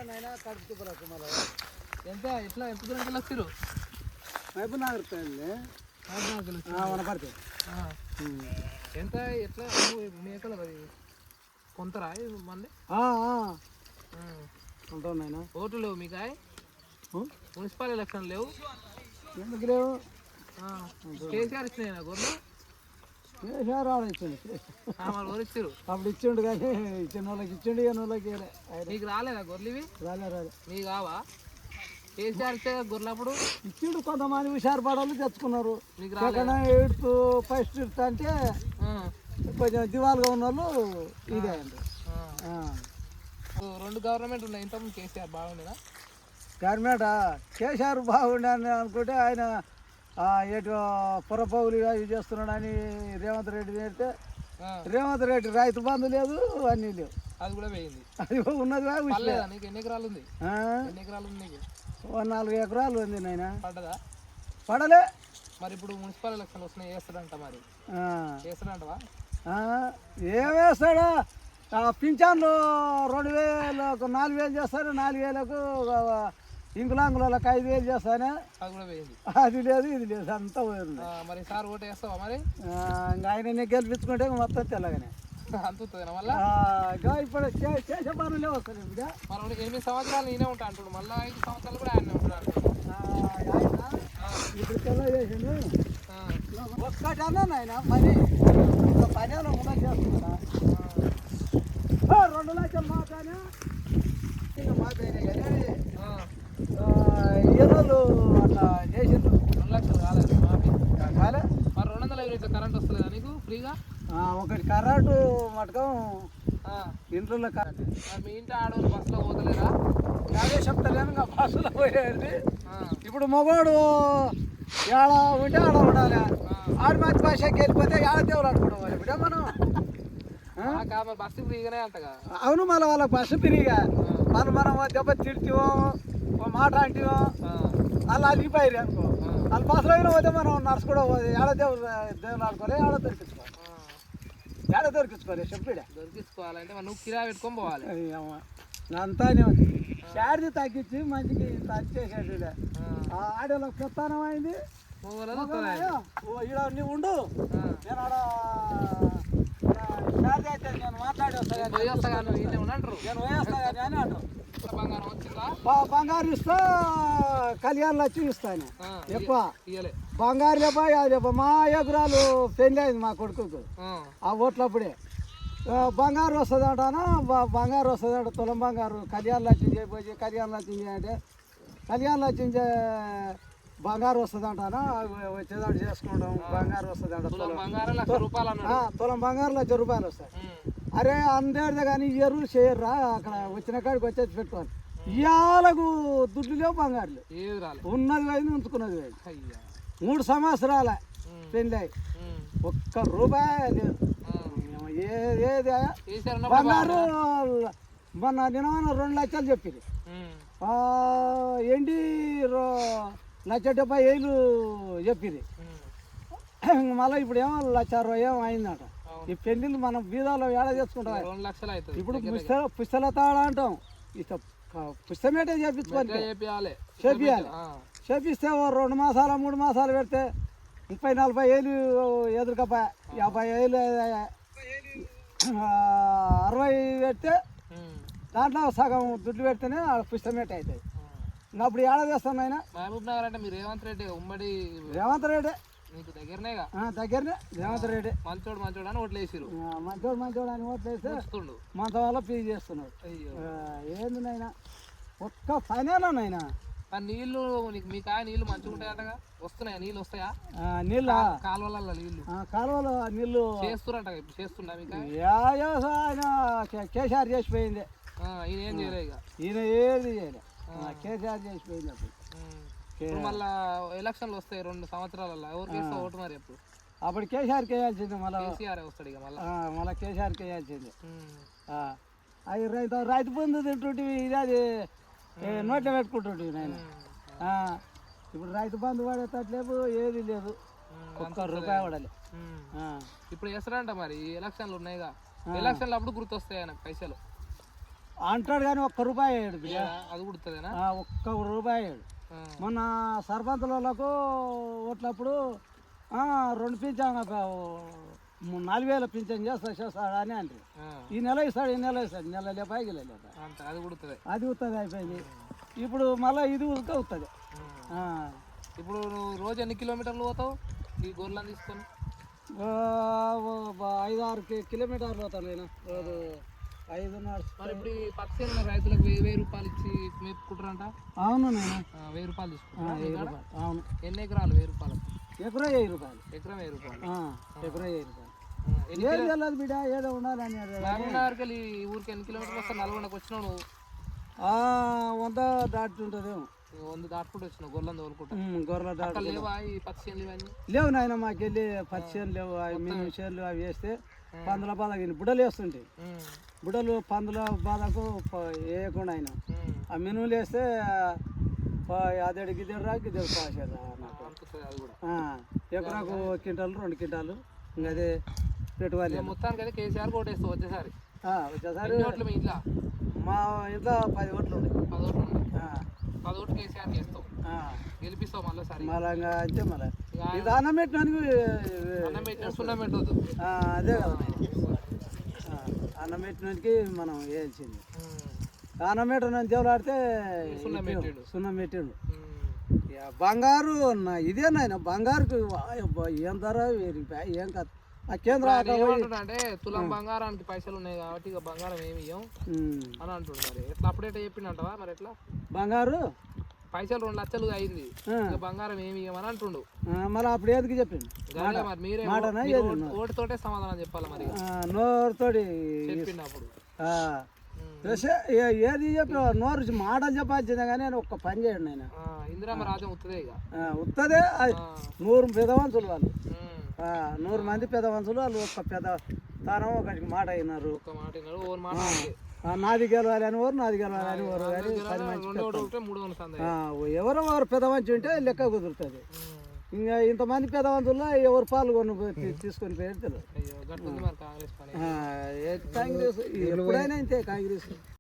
నాయన కడుపు పరకు మళ్ళీ ఎంత ఎట్లా ఎంత దూరం వచ్చారు? వైపు నాగరుతాయండి మన పడితే ఎంత ఎట్లా మేకలు అది కొంతరా మళ్ళీ ఉంటాం నాయన. ఓట్లు లేవు మీకు? మున్సిపల్ ఎలక్షన్ లేవు? ఎందుకు లేవు? కేసీఆర్ ఇచ్చినాయి గొర్రెలు? కేసీఆర్ ఇచ్చిండు, గొర్రెలు ఇచ్చారు అప్పుడు ఇచ్చిండు కానీ ఇచ్చిన వాళ్ళకి ఇచ్చిండు, ఇక వాళ్ళకి నీకు రాలేదా గొర్రెలు? ఇవి రాలే నీకు కావా? కేసీఆర్ ఇచ్చే గొర్రెలు అప్పుడు ఇచ్చిండు. కొంతమంది హుషారు పడాలి తెచ్చుకున్నారు. నీకు సెకండ్ ఎయిత్ ఫస్ట్ ఇస్తా అంటే కొంచెం దివాలుగా ఉన్న వాళ్ళు ఇదే అండి. రెండు గవర్నమెంట్ ఉన్నాయి, ఇంతకుముందు కేసీఆర్ బాగుండేనా? గవర్నమెంట్ కేసీఆర్ బాగుండే అని అనుకుంటే ఆయన ఎటు పురపౌలు అవి చేస్తున్నాడని రేవంత్ రెడ్డి పెడితే రేవంత్ రెడ్డి రైతు బంధు లేదు, అన్నీ లేవు. అది కూడా పోయింది. అది ఉన్నది. నీకు ఎన్ని ఎకరాలు ఉంది? ఎన్ని ఎకరాలు ఉంది నీకు? 4 ఎకరాలు ఉంది నాయన. పడ్డదా? పడలే. మరి ఇప్పుడు మున్సిపల్ ఎలక్షన్ వస్తున్నాయి, వేస్తాడంట. మరి వేస్తాడంటవా? ఏం వేస్తాడా? పింఛన్లు 2000 4,000 చేస్తారు, 4,000కు ఇంకులాంగులకు 5,000 చేస్తానే. అది కూడా పోయింది. అది లేదు, ఇది లేదు, అంతా పోయింది. మరి సార్ ఓటు వేస్తావా? మరి ఇంకా ఆయన గెలిపించుకుంటే మొత్తం తెల్లగానే అంతుందా? మళ్ళీ ఇప్పుడు చేసే పనులే వస్తాయి. మనం 8 సంవత్సరాలు నేనే ఉంటా అంటాడు, మళ్ళీ 5 సంవత్సరాలు కూడా ఆయన ఉంటాడు. ఇప్పుడు తెల్ల చేసిండు ఒక్కటన్నా నాయన పని పనిలో కూడా చేస్తున్నాడా? 2 లక్షలు మాట్లాడినా ఇంకా మాట్లాడినా కానీ ఈరోజు అట్లా చేసిండు. 2 లక్షలు కాలేదు మాఫీ కాలే. మరి 250 కరెంట్ వస్తలేదా నీకు ఫ్రీగా? ఒకటి కరెంటు మటకం ఇంట్లో కరెంట్. మీ ఇంటి ఆడవాళ్ళు బస్సులో పోతలేదా? అదే చెప్తలేను, ఇంకా బస్సులో పోయేది. ఇప్పుడు మగవాడు ఏడ ఉంటే ఆడ ఉండాలి. ఆడి మంచి భాషకి వెళ్ళిపోతే ఏడ దేవుడు అనుకోవడం ఇప్పుడే మనం. బస్సు ఫ్రీగానే అంటగా. అవును, మళ్ళీ వాళ్ళకి బస్సు ఫ్రీగా. మనం దెబ్బ తిడితేమో మాట అంటేమో వాళ్ళు అలిగిపోయారు అనుకో. వాళ్ళు బస్సులో అయినా పోతే మనం నడుచుకోవడం పోతే ఏడ దేవుడు ఆడుకోవాలి, ఏడ దొరికించుకోవాలి. ఏడ దొరికించుకోవాలి చెప్పిడా? దొరికించుకోవాలంటే నువ్వు కిరా పెట్టుకొని పోవాలి. అంతానే ఉంది. శారది తగ్గించి మంచికి చేసేది. ఆడేళ్ళకి ప్రస్థానం అయింది. ఇక్కడ నువ్వు ఉండు, నేను ఆడ శారది అయితే నేను మాట్లాడి వస్తాను, నేను పోయేస్తా కానీ అని అంటారు. బంగారు ఇస్తా, కళ్యాణ్ లక్ష్మి ఇస్తాను ఎక్కువ. బంగారు లేపా అది లేపా. మా ఎగురాలు పెళ్ళి అయింది మా కొడుకుకు ఆ ఓట్లప్పుడే. బంగారు వస్తుంది అంటానా, బంగారు వస్తుంది అంట, తులం బంగారు. కళ్యాణ్ లక్ష్మి చేయబోయి కళ్యాణ్ లక్ష్మి అంటే కళ్యాణ్ లక్ష్మి బంగారు వస్తుంది అంటానా, వచ్చేదాడు చేసుకుంటాం. బంగారు వస్తుంది అంట, తులం బంగారు ₹1,00,000 వస్తాయి. అరే అందరిదే కానీ ఎరువు చేయర్రా, అక్కడ వచ్చిన కాడికి వచ్చేసి పెట్టుకోవాలి. ఇవాళకు దుడ్లు లేవు, బంగారు లేవు. ఉన్నది పోయింది, ఉంచుకున్నది పోయింది. 3 సంవత్సరాల పెళ్ళి ₹1 లేదు. ఏది బంగారు మొన్న నేను 2 లక్షలు చెప్పింది. ఎండి 1,70,000 చెప్పింది. మళ్ళీ ఇప్పుడు ఏమో 1,60,000 ఏమో అయిందట. ఈ పెళ్ళిళ్ళు మనం బీదాలో ఏడ చేసుకుంటాం. 2 లక్షలు అవుతుంది. ఇప్పుడు పుస్తలతాడ అంటాం, పుస్తమేటే చేపించుకొని చేపియాలి. చేపిస్తే 2 మాసాలు 3 మాసాలు పెడితే 30-40,000 ఎదురుకపా. 50,000 60 పెడితే దాంట్లో సగం దుడ్లు పెడితేనే పుస్తమేట అవుతుంది. ఇంకా అప్పుడు ఏడ చేస్తాం ఆయన. మహబూబ్ నగర్ అంటే మీరు రేవంత్ రెడ్డి ఉమ్మడి రేవంత్ రెడ్డి నీకు దగ్గరనే రేవంత్ రెడ్డి మంచోడు అని ఓట్లు వేసారు. మంచోడు అని ఓట్లు వేస్తే మంత వల్ల పీ చేస్తున్నాడు. ఏంది నాయన ఒక్క పనేనా నాయన. నీళ్లు మీ కాయ నీళ్లు మంచిగా ఉంటాయట, వస్తున్నాయా? నీళ్ళు వస్తాయా? నీళ్ళ కాలువల నీళ్లు, కాలువలో నీళ్లు చేస్తున్నట్ట. ఇప్పుడు చేస్తుండ ఆయన కేసీఆర్ చేసిపోయింది. ఈయన ఏం చేయలే, ఇక ఈయన ఏది చేయలే, కేసీఆర్ చేసిపోయింది. ఇప్పుడు మళ్ళా ఎలక్షన్లు వస్తాయి 2 సంవత్సరాలలో, ఎవరికి వేస్తావు ఓటు మరి? అప్పుడు కేసీఆర్కి వేయాల్సింది. మళ్ళీ కేసీఆర్ వస్తాడు ఇక మళ్ళీ కేసీఆర్కి వేయాల్సింది. అది రైతు బంధు తింటుంటివి, ఇది అది నోట్లో పెట్టుకుంటుంటివి నేను. ఇప్పుడు రైతు బంధు పడేటట్లేదు, ఏది లేదు, ₹1 పడాలి. ఇప్పుడు వేస్తారంట మరి. ఎలక్షన్లు ఉన్నాయిగా, ఎలక్షన్లు అప్పుడు గుర్తొస్తాయి ఆయనకు పైసలు. అంటాడు కానీ ఒక్క రూపాయి అయ్యాడు బిడ్డ. అది కుడుతుందేనా? ఒక్క రూపాయి అయ్యాడు. మొన్న సర్పంచులకు ఓట్లప్పుడు 2 పింఛన్ 4,000 పింఛన్ చేస్తాడు అని అంటే ఈ నెల ఇస్తాడు నెల లేప అది కుడుతుంది అయిపోయింది. ఇప్పుడు మళ్ళీ ఇది అవుతుంది. ఇప్పుడు నువ్వు రోజు ఎన్ని కిలోమీటర్లు పోతావు ఈ గొర్రెలను తీసుకొని? 5-6 కిలోమీటర్లు పోతాను నేను రోజు 5:30. మరి ఇప్పుడు ఈ పక్షి రైతులకు 1,000 రూపాయలు ఇచ్చి మేపుకుంటారంట? అవును, నేను 1,000 రూపాయలు తీసుకుంటా. అవును. ఎన్ని ఎకరాలు 1,000 రూపాయలు? ఎకరా 1,000 రూపాయలు. ఎకరం 1,000 రూపాయలు. ఎకరా 1,000 రూపాయలు. ఏది వెళ్ళదు బిడ్డ, ఏదో ఉండాలని. నల్గొండకి ఈ ఊరికి ఎన్ని కిలోమీటర్లు వస్తా? నల్గొండకి వచ్చినావు నువ్వు? 100 దాటి ఉంటుందేమో. 100 దాటుకుంటూ వచ్చినావు గొర్రెలను తోలుకుంటా? గొర్రెల దాటి లేవా ఈ పక్షి ఇవన్నీ? లేవు నాయన, మాకెళ్ళి 10 చేనులు లేవు. మేము చేనులు అవి వేస్తే పందుల బాధ బుడ్డలు వేస్తుంటాయి. బుడ్డలు పందుల బాధకు వేయకుండా ఆయన ఆ మినుములు వేస్తే అదేడు గిద్దెడు రా గిద్దెడు పాసేది నాకు. ఎకరాకు 1 క్వింటాలు 2 క్వింటాలు ఇంకా అదే పెట్టుకోవాలి. మొత్తానికి అయితే కేసీఆర్ కోటేస్తావు వచ్చేసారి? వచ్చేసారి మీ ఇంట్లో మా ఇంట్లో 10 ఓట్లు ఉన్నాయి. 10 ఓట్లు ఉన్నాయి. 10 ఓట్లు కేసీఆర్ చేస్తావు, గెలిపిస్తావు మళ్ళీ సరే. మళ్ళీ ఇంకా అంతే. మళ్ళీ ఇది అన్నం పెట్టినానికి అన్నం పెట్టిన సున్నం పెట్టవద్దు. అదే కదా, అన్నం పెట్టినానికి మనం వేయాల్సింది. అన్నం పెట్టిన దేవుడు ఆడితే సున్నం పెట్టిండు. బంగారు ఇదేనాయన బంగారుకి ఏం ధర ఏం కాదు. ఆ కేంద్ర అంటే తులం బంగారానికి పైసలు ఉన్నాయి కాబట్టి ఇక బంగారం ఏమి ఇవ్వం అని అంటుండు. మరి ఎట్లా అప్పుడేట చెప్పిండంటవా? మరి ఎట్లా బంగారు పైసలు 2 లక్షలు అయింది, బంగారం ఏమి ఇవ్వమని అంటుండు. మళ్ళీ అప్పుడు ఎందుకు చెప్పిండు? మరి మీరే ఓటుతోటే సమాధానం చెప్పాలి. మరి నోరుతోటి చెప్పిండు అప్పుడు. ఏది చెప్పి నోరు మాటలు చెప్పాల్సిందే కానీ ఒక్క పని చేయండి నేను. ఇందిరామ రాజ్యం ఉత్తదే ఇక ఉత్తదే. 100 పెదవంతులు వాళ్ళు, 100 మంది పెదవంతులు వాళ్ళు. ఒక్క పెద్ద తానం ఒకటికి మాట అయినారు. నాది గెలవాలి అని ఓరు, నాది గెలవాలి అని ఓరు. కానీ 10 మంది ఎవరో వారు పెదవంచి ఉంటే లెక్క కుదురుతుంది. ఇంకా ఇంతమంది పెదవంతుల్లో ఎవరు పాల్గొని తీసుకొని పోయేది తెలియదు. కాంగ్రెస్ ఎప్పుడైనా ఇంతే కాంగ్రెస్.